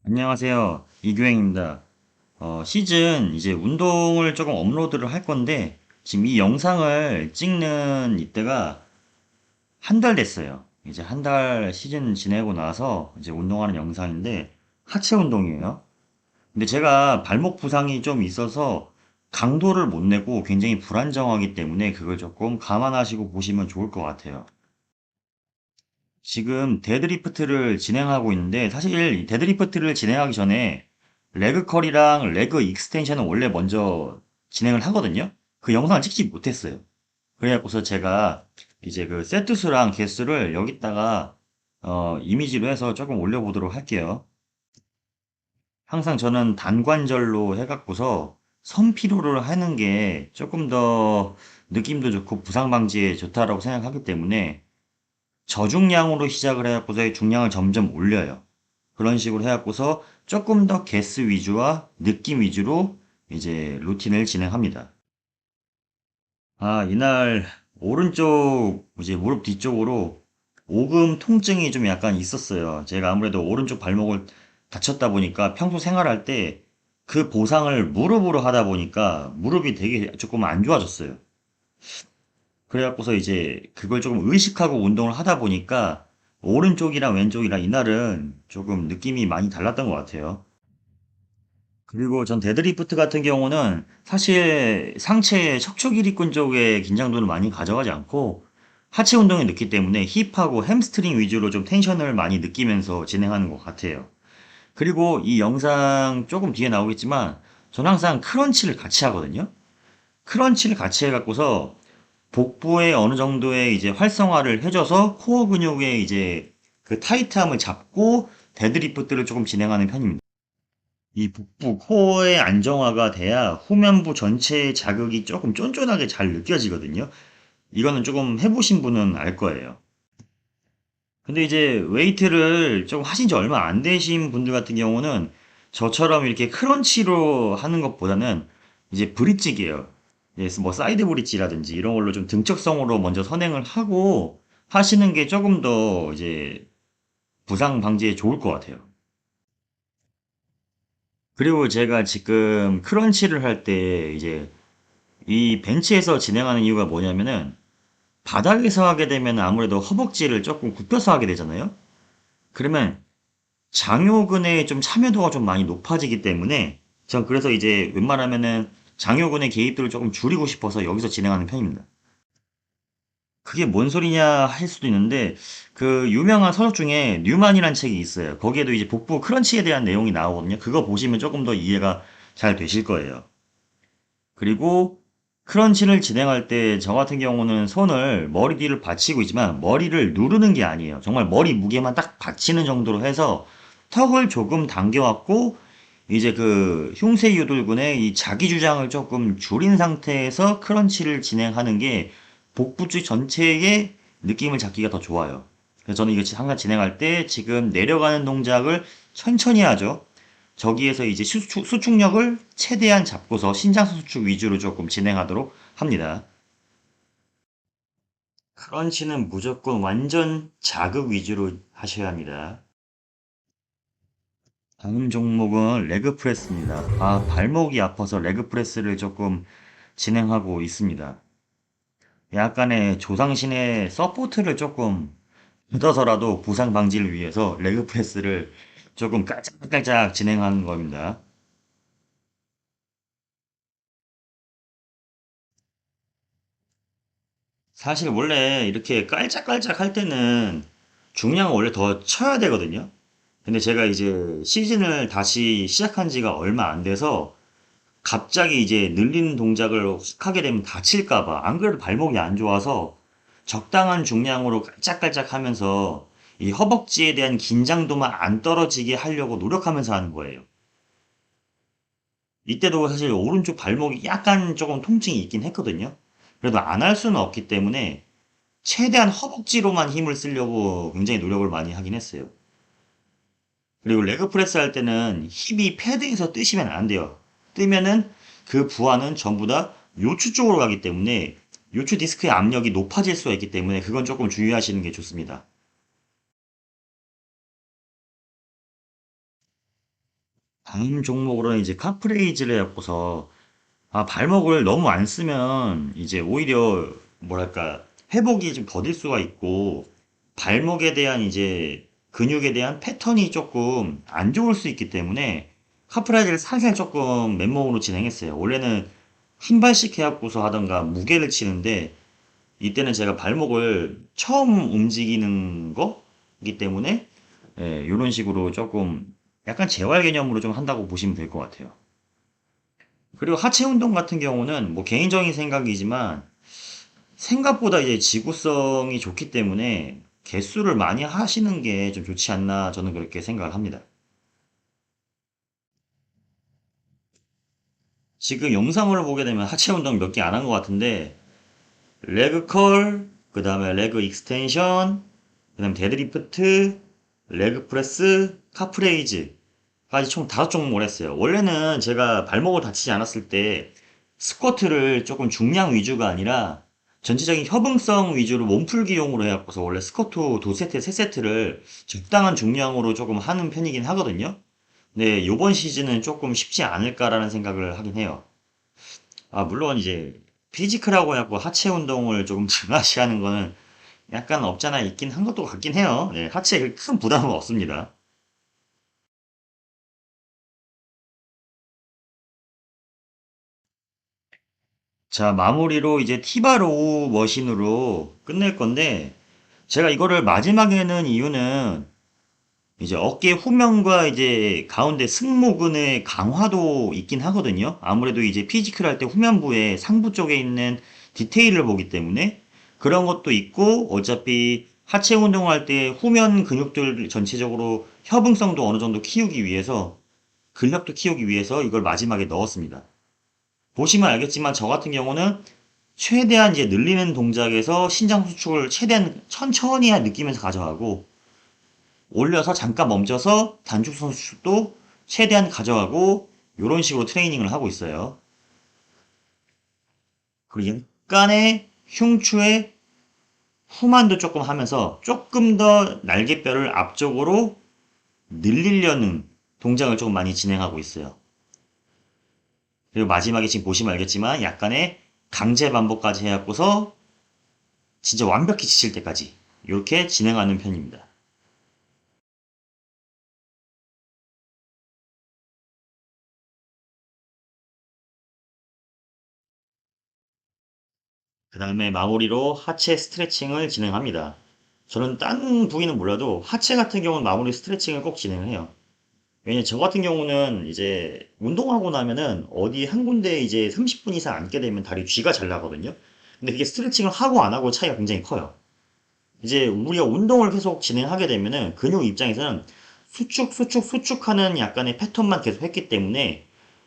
안녕하세요. 이규행입니다. 시즌 이제 운동을 조금 업로드를 할 건데, 지금 이 영상을 찍는 이때가 한 달 됐어요. 이제 한 달 시즌 지내고 나서 이제 운동하는 영상인데, 하체 운동이에요. 근데 제가 발목 부상이 좀 있어서 강도를 못 내고 굉장히 불안정하기 때문에 그걸 조금 감안하시고 보시면 좋을 것 같아요. 지금 데드리프트를 진행하고 있는데 사실 이 데드리프트를 진행하기 전에 레그 컬이랑 레그 익스텐션은 원래 먼저 진행을 하거든요. 그 영상을 찍지 못했어요. 그래갖고서 제가 이제 그 세트 수랑 개수를 여기다가 이미지로 해서 조금 올려보도록 할게요. 항상 저는 단관절로 해갖고서 선피로를 하는 게 조금 더 느낌도 좋고 부상 방지에 좋다라고 생각하기 때문에 저중량으로 시작을 해갖고서 중량을 점점 올려요. 그런 식으로 해갖고서 조금 더 개수 위주와 느낌 위주로 이제 루틴을 진행합니다. 이날 오른쪽 이제 무릎 뒤쪽으로 오금 통증이 좀 약간 있었어요. 제가 아무래도 오른쪽 발목을 다쳤다 보니까 평소 생활할 때 그 보상을 무릎으로 하다 보니까 무릎이 되게 조금 안 좋아졌어요. 그래갖고서 이제 그걸 조금 의식하고 운동을 하다 보니까 오른쪽이랑 왼쪽이랑 이날은 조금 느낌이 많이 달랐던 것 같아요. 그리고 전 데드리프트 같은 경우는 사실 상체 척추기립근 쪽에 긴장도를 많이 가져가지 않고 하체 운동에 넣기 때문에 힙하고 햄스트링 위주로 좀 텐션을 많이 느끼면서 진행하는 것 같아요. 그리고 이 영상 조금 뒤에 나오겠지만 전 항상 크런치를 같이 하거든요. 크런치를 같이 해갖고서 복부에 어느 정도의 이제 활성화를 해줘서 코어 근육의 이제 그 타이트함을 잡고 데드리프트를 조금 진행하는 편입니다. 이 복부 코어의 안정화가 돼야 후면부 전체의 자극이 조금 쫀쫀하게 잘 느껴지거든요. 이거는 조금 해보신 분은 알 거예요. 근데 이제 웨이트를 좀 하신 지 얼마 안 되신 분들 같은 경우는 저처럼 이렇게 크런치로 하는 것보다는 이제 브릿지기예요. 그래서 뭐 사이드 브릿지라든지 이런 걸로 좀 등적성으로 먼저 선행을 하고 하시는 게 조금 더 이제 부상 방지에 좋을 것 같아요. 그리고 제가 지금 크런치를 할 때 이제 이 벤치에서 진행하는 이유가 뭐냐면은 바닥에서 하게 되면 아무래도 허벅지를 조금 굽혀서 하게 되잖아요. 그러면 장요근의 좀 참여도가 좀 많이 높아지기 때문에 전 그래서 이제 웬만하면은 장요근의 개입도를 조금 줄이고 싶어서 여기서 진행하는 편입니다. 그게 뭔 소리냐 할 수도 있는데 그 유명한 서적 중에 뉴만이라는 책이 있어요. 거기에도 이제 복부 크런치에 대한 내용이 나오거든요. 그거 보시면 조금 더 이해가 잘 되실 거예요. 그리고 크런치를 진행할 때 저 같은 경우는 손을 머리 뒤를 받치고 있지만 머리를 누르는 게 아니에요. 정말 머리 무게만 딱 받치는 정도로 해서 턱을 조금 당겨왔고 이제 그 흉쇄 유돌근의 이 자기 주장을 조금 줄인 상태에서 크런치를 진행하는 게 복부 쪽 전체의 느낌을 잡기가 더 좋아요. 그래서 저는 이거 항상 진행할 때 지금 내려가는 동작을 천천히 하죠. 저기에서 이제 수축력을 최대한 잡고서 신장 수축 위주로 조금 진행하도록 합니다. 크런치는 무조건 완전 자극 위주로 하셔야 합니다. 다음 종목은 레그 프레스입니다. 발목이 아파서 레그 프레스를 조금 진행하고 있습니다. 약간의 조상신의 서포트를 조금 얻어서라도 부상 방지를 위해서 레그 프레스를 조금 깔짝깔짝 진행하는 겁니다. 사실 원래 이렇게 깔짝깔짝 할 때는 중량을 원래 더 쳐야 되거든요. 근데 제가 이제 시즌을 다시 시작한 지가 얼마 안 돼서 갑자기 이제 늘리는 동작을 확 하게 되면 다칠까 봐. 안 그래도 발목이 안 좋아서 적당한 중량으로 깔짝깔짝 하면서 이 허벅지에 대한 긴장도만 안 떨어지게 하려고 노력하면서 하는 거예요. 이때도 사실 오른쪽 발목이 약간 조금 통증이 있긴 했거든요. 그래도 안 할 수는 없기 때문에 최대한 허벅지로만 힘을 쓰려고 굉장히 노력을 많이 하긴 했어요. 그리고 레그 프레스 할 때는 힙이 패드에서 뜨시면 안 돼요. 뜨면은 그 부하는 전부 다 요추 쪽으로 가기 때문에 요추 디스크의 압력이 높아질 수가 있기 때문에 그건 조금 주의하시는 게 좋습니다. 다음 종목으로는 이제 카프레이즈를 해갖고서 발목을 너무 안 쓰면 이제 오히려 뭐랄까 회복이 좀 더딜 수가 있고 발목에 대한 이제 근육에 대한 패턴이 조금 안 좋을 수 있기 때문에 카프라이즈를 살살 조금 맨몸으로 진행했어요. 원래는 한 발씩 해갖고서 하던가 무게를 치는데 이때는 제가 발목을 처음 움직이는 거기 때문에 이런 식으로 조금 약간 재활 개념으로 좀 한다고 보시면 될 것 같아요. 그리고 하체 운동 같은 경우는 뭐 개인적인 생각이지만 생각보다 이제 지구성이 좋기 때문에 개수를 많이 하시는 게 좀 좋지 않나 저는 그렇게 생각을 합니다. 지금 영상으로 보게 되면 하체 운동 몇 개 안 한 것 같은데 레그 컬, 그 다음에 레그 익스텐션, 그 다음에 데드리프트, 레그 프레스, 카프레이즈까지 총 5종목을 했어요. 원래는 제가 발목을 다치지 않았을 때 스쿼트를 조금 중량 위주가 아니라 전체적인 협응성 위주로 몸풀기용으로 해갖고서 원래 스쿼트 2세트, 3세트를 적당한 중량으로 조금 하는 편이긴 하거든요. 근데 요번 시즌은 조금 쉽지 않을까라는 생각을 하긴 해요. 물론 이제 피지컬하고 해갖고 하체 운동을 조금 등하시하는 거는 약간 없잖아 있긴 한 것도 같긴 해요. 네, 하체에 큰 부담은 없습니다. 자, 마무리로 이제 티바로우 머신으로 끝낼 건데, 제가 이거를 마지막에 는 이유는 이제 어깨 후면과 이제 가운데 승모근의 강화도 있긴 하거든요. 아무래도 이제 피지컬 할 때 후면부에 상부 쪽에 있는 디테일을 보기 때문에 그런 것도 있고 어차피 하체 운동할 때 후면 근육들 전체적으로 협응성도 어느 정도 키우기 위해서 근력도 키우기 위해서 이걸 마지막에 넣었습니다. 보시면 알겠지만 저 같은 경우는 최대한 이제 늘리는 동작에서 신장 수축을 최대한 천천히 느끼면서 가져가고 올려서 잠깐 멈춰서 단축선 수축도 최대한 가져가고 이런 식으로 트레이닝을 하고 있어요. 그리고 약간의 흉추의 후만도 조금 하면서 조금 더 날개뼈를 앞쪽으로 늘리려는 동작을 조금 많이 진행하고 있어요. 그리고 마지막에 지금 보시면 알겠지만 약간의 강제 반복까지 해갖고서 진짜 완벽히 지칠 때까지 이렇게 진행하는 편입니다. 그 다음에 마무리로 하체 스트레칭을 진행합니다. 저는 딴 부위는 몰라도 하체 같은 경우는 마무리 스트레칭을 꼭 진행을 해요. 왜냐면 저 같은 경우는 이제 운동하고 나면은 어디 한 군데 이제 30분 이상 앉게 되면 다리 쥐가 잘 나거든요. 근데 그게 스트레칭을 하고 안 하고 차이가 굉장히 커요. 이제 우리가 운동을 계속 진행하게 되면은 근육 입장에서는 수축하는 약간의 패턴만 계속 했기 때문에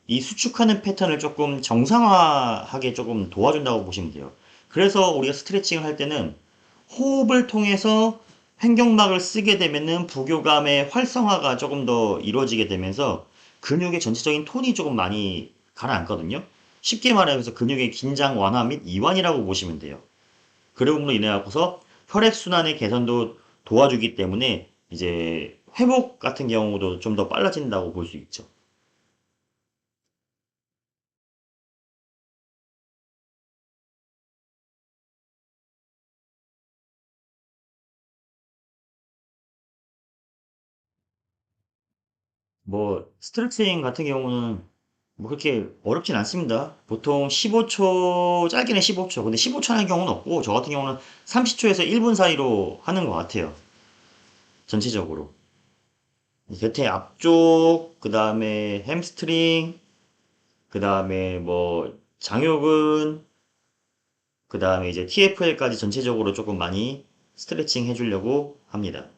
이 수축하는 패턴을 조금 정상화하게 조금 도와준다고 보시면 돼요. 그래서 우리가 스트레칭을 할 때는 호흡을 통해서 횡격막을 쓰게 되면은 부교감의 활성화가 조금 더 이루어지게 되면서 근육의 전체적인 톤이 조금 많이 가라앉거든요. 쉽게 말해서 근육의 긴장 완화 및 이완이라고 보시면 돼요. 그럼으로 인해 갖고서 혈액순환의 개선도 도와주기 때문에 이제 회복 같은 경우도 좀 더 빨라진다고 볼 수 있죠. 뭐 스트레칭 같은 경우는 뭐 그렇게 어렵진 않습니다. 보통 15초, 짧게는 15초. 근데 15초 하는 경우는 없고, 저 같은 경우는 30초에서 1분 사이로 하는 것 같아요. 전체적으로. 곁에 앞쪽, 그 다음에 햄스트링, 그 다음에 뭐 장요근, 그 다음에 이제 TFL까지 전체적으로 조금 많이 스트레칭 해주려고 합니다.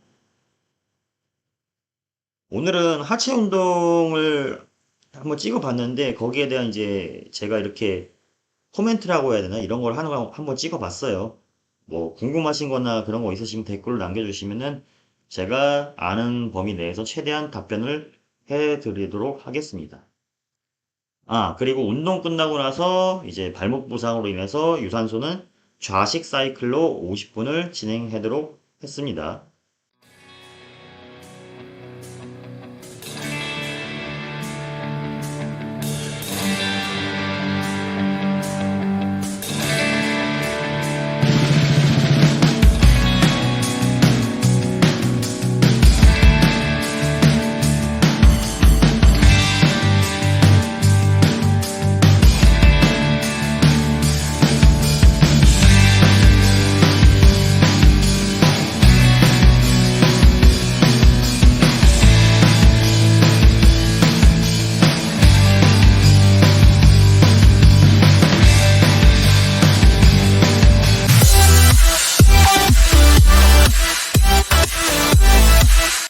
오늘은 하체 운동을 한번 찍어봤는데, 거기에 대한 이제 제가 이렇게 코멘트라고 해야 되나? 이런 걸 하는 거 한번 찍어봤어요. 뭐 궁금하신 거나 그런 거 있으시면 댓글로 남겨주시면은 제가 아는 범위 내에서 최대한 답변을 해드리도록 하겠습니다. 그리고 운동 끝나고 나서 이제 발목 부상으로 인해서 유산소는 좌식 사이클로 50분을 진행하도록 했습니다.